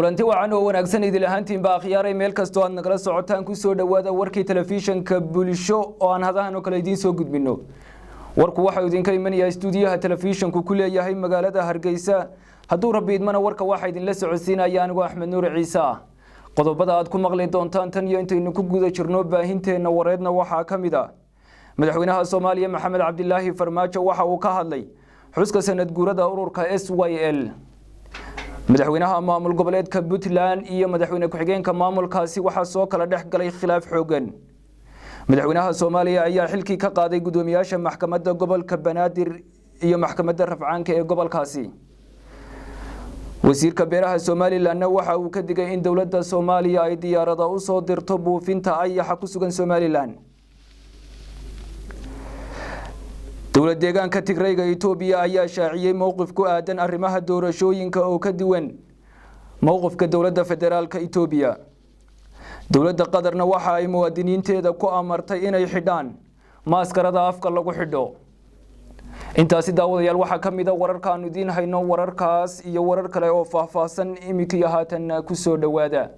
kulanti wacan oo wanaagsan idil ahaantiin baa khiyaaray meel kasto aad nagala socotaan ku soo dhawaada warkii telefishinka bulsho oo aan hadahan oo kale idin soo gudbino warku waxa uu idinka imanayaa stuudiyaha telefishinku ku leeyahay magaalada Hargeysa haduu rabbi idmana warka waxa idin la socodsiinaya anigu Axmed Nuur Ciise qodobada aad ku maqli doontaan tan iyo intaynu ku guda jirno baahinteena wareedna waxa kamid ah madaxweynaha Soomaaliya Maxamed Cabdilaahi Farmaajo waxa uu ka hadlay xuska sanad guurada ururka SYL madaxweynaha maamul goboleedka Puntland iyo madaxweyne ku-xigeenka maamulkaasi waxa soo kala dhex galay khilaaf xoogan madaxweynaha Soomaaliya ayaa xilkii ka qaaday gudoomiyaasha maxkamadda gobolka Banaadir iyo maxkamadda rafcaanka ee gobolkaasi wasiirka beeraha Soomaaliland waxa uu ka digay in dawladda Soomaaliya ay diyaarada u soo dirto buufinta ayaxa ku sugan Soomaaliland dawlad deegaanka Tigrayga Itoobiya ayaa shaaciyay mowqif ku aadan arrimaha doorashooyinka oo ka duwan mowqifka dawladda federaalka Itoobiya dawladda qadarna waxa ay muwaadiniinteeda ku amartay inay xidhaan maskarada afka lagu xidho intaasi daawadayaal waxa kamid ah wararka aan idin hayno wararkaas iyo warar kale oo faahfaahsan imika haatan ku soo dhawaada